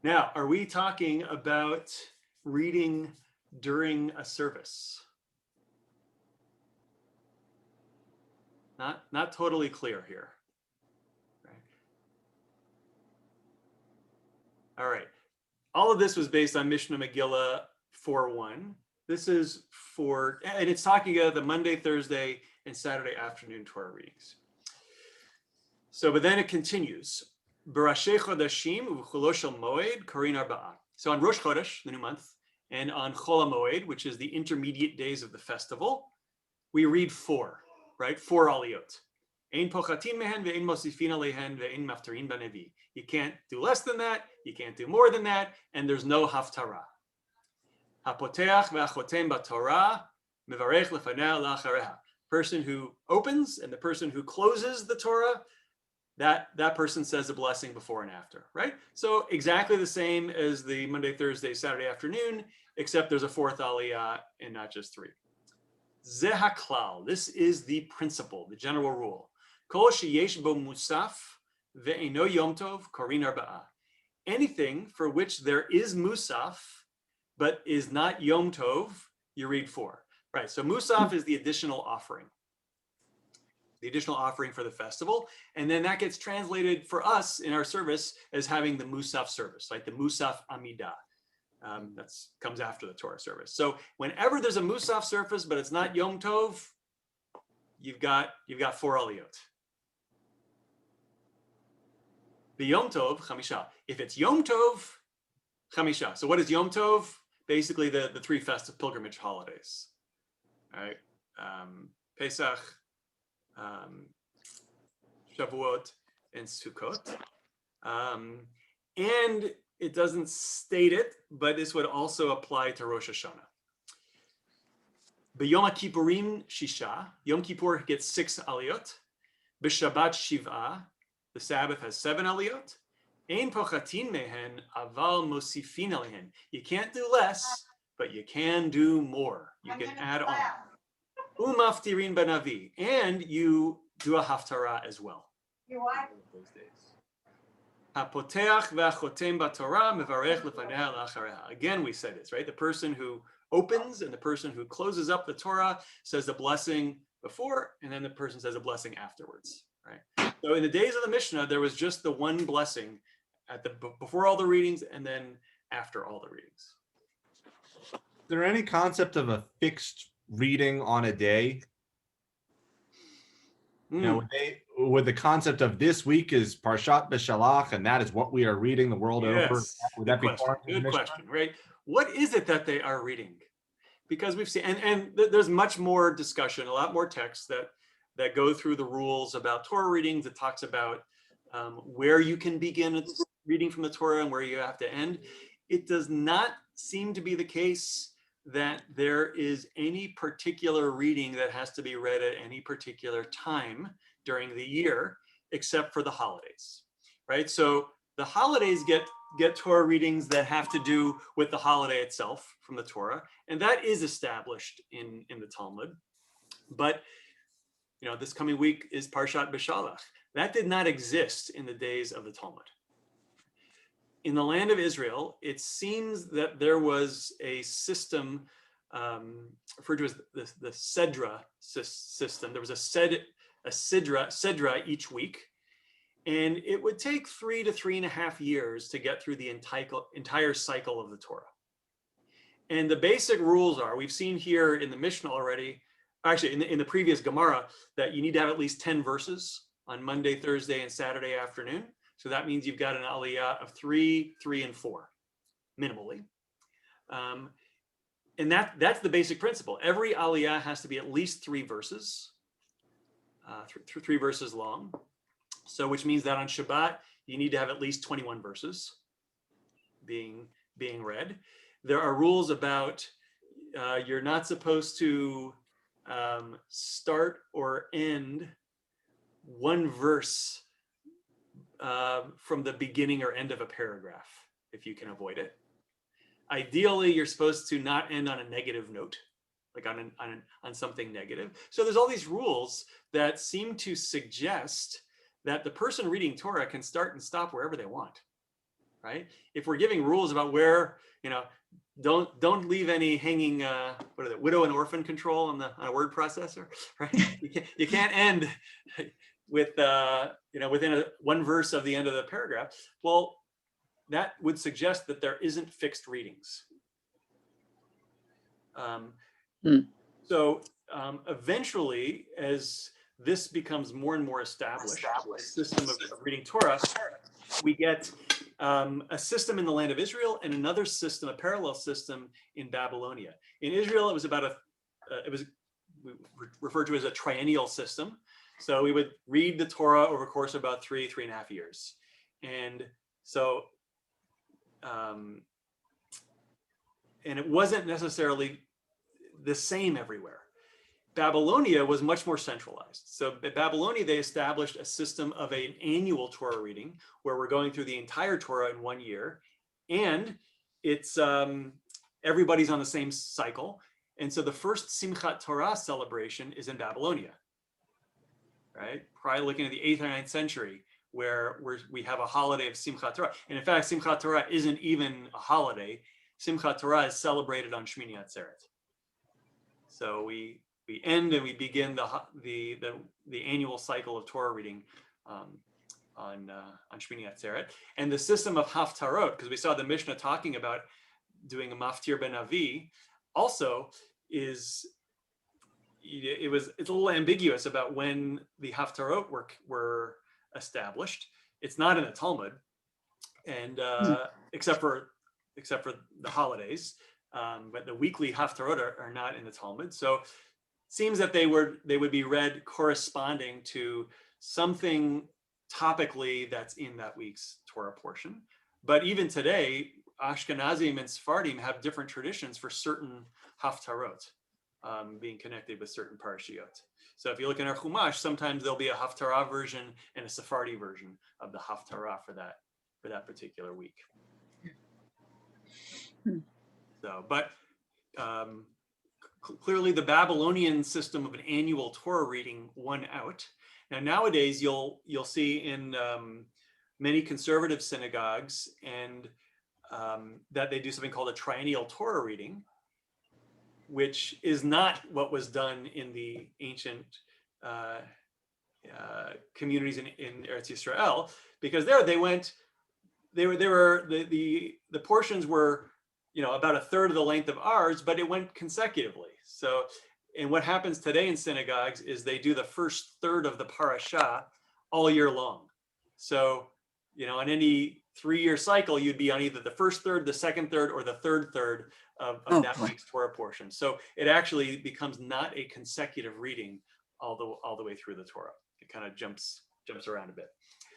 Now, are we talking about reading during a service? Not totally clear here. Right. All right. All of this was based on Mishnah Megillah 4:1. This is and it's talking about the Monday, Thursday, and Saturday afternoon Torah readings. So, but then it continues. Barashei Chodashim u'Cholo Shel Moed Korin Arba'a. So on Rosh Chodesh, the new month, and on Chol HaMoed, which is the intermediate days of the festival, we read 4, right? 4 aliyot. Ein pochatin mehen ve'ein mosifin alehen ve'ein maftarin b'nevi. You can't do less than that. You can't do more than that. And there's no haftarah. Hapoteach ve'achotem b'Torah mevarech lefaneh la'achareha. Person who opens and the person who closes the Torah, that person says a blessing before and after, right? So exactly the same as the Monday, Thursday, Saturday afternoon, except there's a 4th aliyah and not just 3. Zeh haklal. This is the principle, the general rule. Kol sheyesh bo musaf ve'eno yom tov korin arba'a. Anything for which there is musaf but is not yom tov, you read 4. Right. So musaf is the additional offering. The additional offering for the festival. And then that gets translated for us in our service as having the Musaf service, like the Musaf Amidah. That comes after the Torah service. So whenever there's a Musaf service, but it's not Yom Tov, you've got 4 aliyot. The Yom Tov, Chamisha. If it's Yom Tov, Chamisha. So what is Yom Tov? Basically the 3 festive pilgrimage holidays. All right. Pesach, Shavuot, and Sukkot. And it doesn't state it, but this would also apply to Rosh Hashanah. B'Yom Kippurim Shisha, Yom Kippur gets 6 aliyot. B'Shabbat Shiva, the Sabbath has 7 aliyot. Ein pochatin mehen aval mosifin alehen. You can't do less, but you can do more. You can add on. Umaftirin banavi, and you do a haftarah as well. Those days. Hapoteach ve'achotem b'Torah mevarech lefaneha la'achareha. Again, we say this, right? The person who opens and the person who closes up the Torah says the blessing before, and then the person says a blessing afterwards, right? So in the days of the Mishnah, there was just the one blessing before all the readings and then after all the readings. Is there any concept of a fixed reading on a day? Now, with the concept of this week is Parshat B'Shalach, and that is what we are reading the world over. Would that be good question, right? What is it that they are reading? Because we've seen, and there's much more discussion, a lot more texts that go through the rules about Torah readings. It talks about where you can begin reading from the Torah and where you have to end. It does not seem to be the case that there is any particular reading that has to be read at any particular time during the year, except for the holidays, right? So the holidays get Torah readings that have to do with the holiday itself from the Torah, and that is established in the Talmud. But this coming week is Parshat B'Shalach. That did not exist in the days of the Talmud. In the land of Israel, it seems that there was a system referred to as the Sedra system. There was a Sedra each week, and it would take 3 to 3.5 years to get through the entire cycle of the Torah. And the basic rules are, we've seen here in the Mishnah already, actually in the previous Gemara, that you need to have at least 10 verses on Monday, Thursday, and Saturday afternoon. So that means you've got an aliyah of 3, 3, and 4, minimally. and that's the basic principle. Every aliyah has to be at least 3 verses, 3 verses long. So which means that on Shabbat, you need to have at least 21 verses being read. There are rules about you're not supposed to start or end one verse from the beginning or end of a paragraph, if you can avoid it. Ideally, you're supposed to not end on a negative note, like on something negative. So there's all these rules that seem to suggest that the person reading Torah can start and stop wherever they want, right? If we're giving rules about where, don't leave any hanging, widow and orphan control on a word processor, right? You can't end with, within one verse of the end of the paragraph. Well, that would suggest that there isn't fixed readings. So eventually, as this becomes more and more established, the system of reading Torah, we get a system in the land of Israel and another system, a parallel system in Babylonia. In Israel, it was it was referred to as a triennial system. So we would read the Torah over a course of about 3.5 years. And so, and it wasn't necessarily the same everywhere. Babylonia was much more centralized. So at Babylonia, they established a system of an annual Torah reading where we're going through the entire Torah in 1 year. And it's everybody's on the same cycle. And so the first Simchat Torah celebration is in Babylonia, right? Probably looking at the 8th or 9th century, where we have a holiday of Simchat Torah. And in fact, Simchat Torah isn't even a holiday. Simchat Torah is celebrated on Shmini Atzeret. So we end and we begin the annual cycle of Torah reading on Shmini Atzeret. And the system of Haftarot, because we saw the Mishnah talking about doing a Maftir ben Avi, also it's a little ambiguous about when the Haftarot were established. It's not in the Talmud, and except for the holidays, but the weekly Haftarot are not in the Talmud. So it seems that they would be read corresponding to something topically that's in that week's Torah portion. But even today, Ashkenazim and Sephardim have different traditions for certain Haftarot being connected with certain parashiot. So if you look in our Chumash, sometimes there'll be a Haftarah version and a Sephardi version of the Haftarah for that particular week. So, but clearly the Babylonian system of an annual Torah reading won out. Now nowadays you'll see in many conservative synagogues and that they do something called a triennial Torah reading, which is not what was done in the ancient communities in Eretz Yisrael, because the portions were, about a third of the length of ours, but it went consecutively. So, and what happens today in synagogues is they do the first third of the parasha all year long. So, on any 3-year cycle, you'd be on either the first third, the second third, or the third third of that week's Torah portion. So it actually becomes not a consecutive reading all the way through the Torah. It kind of jumps around a bit.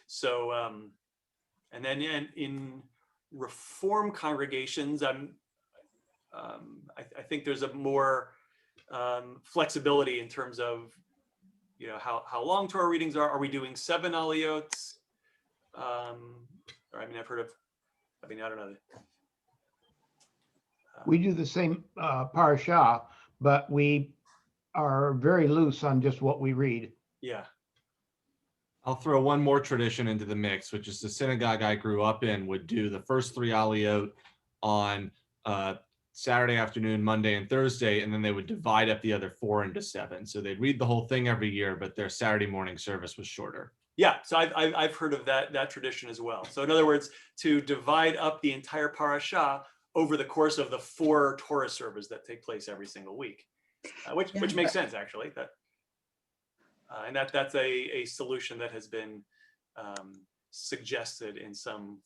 So, and then in Reform congregations, I think there's a more flexibility in terms of, how long Torah readings are. Are we doing 7 aliyot? I don't know. We do the same parasha, but we are very loose on just what we read. Yeah. I'll throw one more tradition into the mix, which is the synagogue I grew up in would do the first 3 aliyot on Saturday afternoon, Monday, and Thursday, and then they would divide up the other 4 into 7. So they'd read the whole thing every year, but their Saturday morning service was shorter. Yeah, so I've heard of that tradition as well. So in other words, to divide up the entire parasha over the course of the 4 Torah servers that take place every single week, which makes sense actually. And that's a solution that has been suggested in some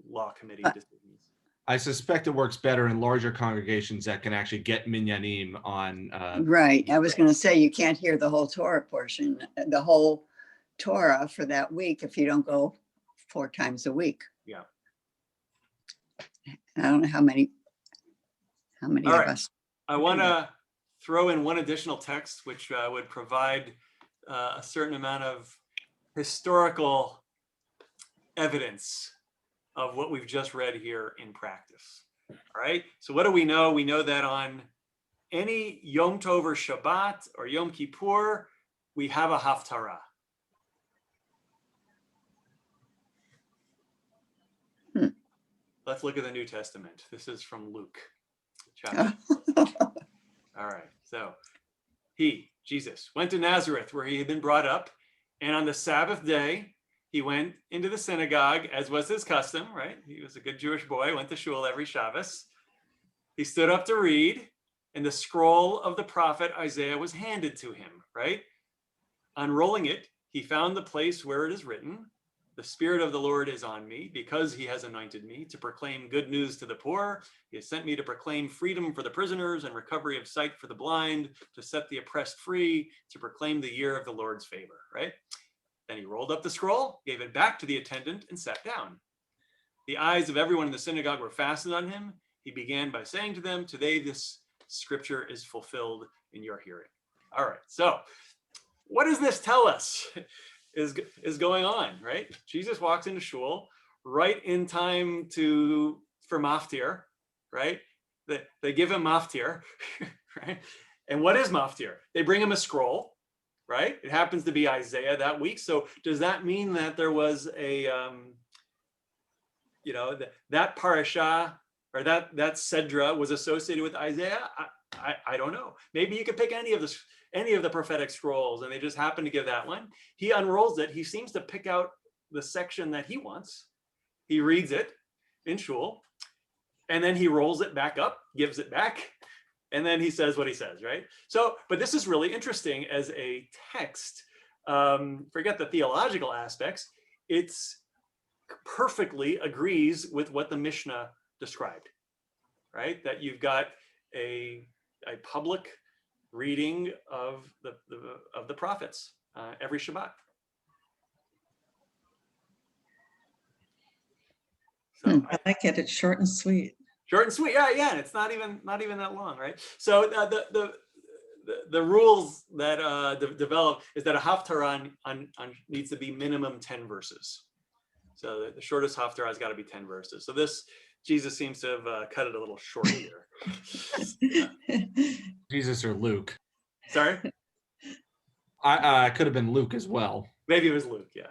law committee decisions. I suspect it works better in larger congregations that can actually get minyanim on. Right. I was going to say, you can't hear the whole Torah portion, the whole Torah for that week if you don't go 4 times a week. Yeah. I don't know how many All of right. us. I want to throw in one additional text, which would provide a certain amount of historical evidence of what we've just read here in practice. All right. So what do we know? We know that on any Yom Tov or Shabbat or Yom Kippur, we have a Haftarah. Let's look at the New Testament. This is from Luke. Chapter. All right. So he, Jesus, went to Nazareth where he had been brought up. And on the Sabbath day, he went into the synagogue, as was his custom, right? He was a good Jewish boy, went to shul every Shabbos. He stood up to read, and the scroll of the prophet Isaiah was handed to him, right? Unrolling it, he found the place where it is written, "The Spirit of the Lord is on me, because he has anointed me to proclaim good news to the poor. He has sent me to proclaim freedom for the prisoners and recovery of sight for the blind, to set the oppressed free, to proclaim the year of the Lord's favor," right? Then he rolled up the scroll, gave it back to the attendant, and sat down. The eyes of everyone in the synagogue were fastened on him. He began by saying to them, "Today this scripture is fulfilled in your hearing." All right, so what does this tell us is going on, right? Jesus walks into shul right in time for maftir, right? They give him maftir, right? And what is maftir? They bring him a scroll, right? It happens to be Isaiah that week. So does that mean that there was a, that parasha or that Sedra was associated with Isaiah? I don't know. Maybe you could pick any of the prophetic scrolls and they just happen to give that one. He unrolls it. He seems to pick out the section that he wants. He reads it in shul and then he rolls it back up, gives it back, and then he says what he says, right? So, but this is really interesting as a text. Forget the theological aspects. It's perfectly agrees with what the Mishnah described, right? That you've got a public reading of the prophets every Shabbat. So I like it. It's short and sweet. Short and sweet, yeah, and it's not even that long, right? So the rules that develop is that a haftarah needs to be minimum 10 verses. So the shortest haftarah has got to be 10 verses. So this Jesus seems to have cut it a little short here. Jesus or Luke. Sorry, I could have been Luke as well. maybe it was Luke. Yeah,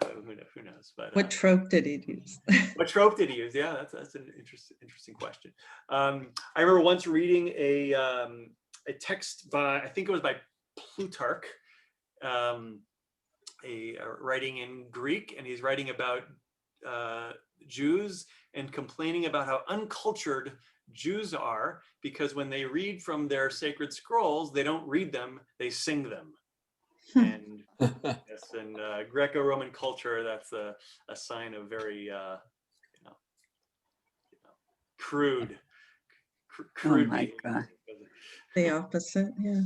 who knows? But What trope did he use? what trope did he use? Yeah, that's an interesting question. I remember once reading a text by, I think it was by Plutarch, writing in Greek, and he's writing about Jews and complaining about how uncultured Jews are because when they read from their sacred scrolls, they don't read them, they sing them. And yes, in Greco-Roman culture, that's a sign of very, crude. Oh my God. The opposite, yeah.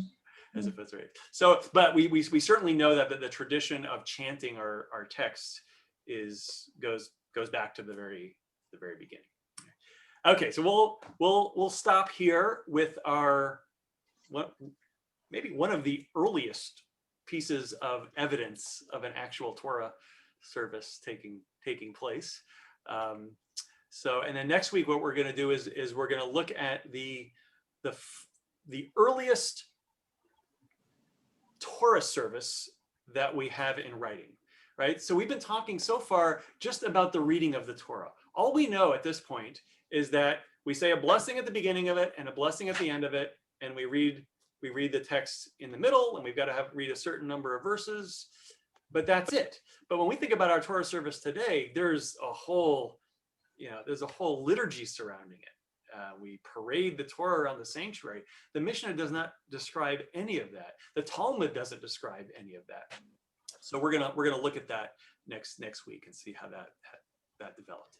As if it's right. So, but we certainly know that the tradition of chanting our text goes back to the very beginning. Okay, so we'll stop here with maybe one of the earliest pieces of evidence of an actual Torah service taking place. So, and then next week, what we're going to do is we're going to look at the earliest Torah service that we have in writing, right? So we've been talking so far just about the reading of the Torah. All we know at this point is that we say a blessing at the beginning of it and a blessing at the end of it, and we read the text in the middle, and we've got to read a certain number of verses, but that's it. But when we think about our Torah service today, there's a whole liturgy surrounding it. We parade the Torah around the sanctuary. The Mishnah does not describe any of that. The Talmud doesn't describe any of that. So we're gonna look at that next week and see how that developed.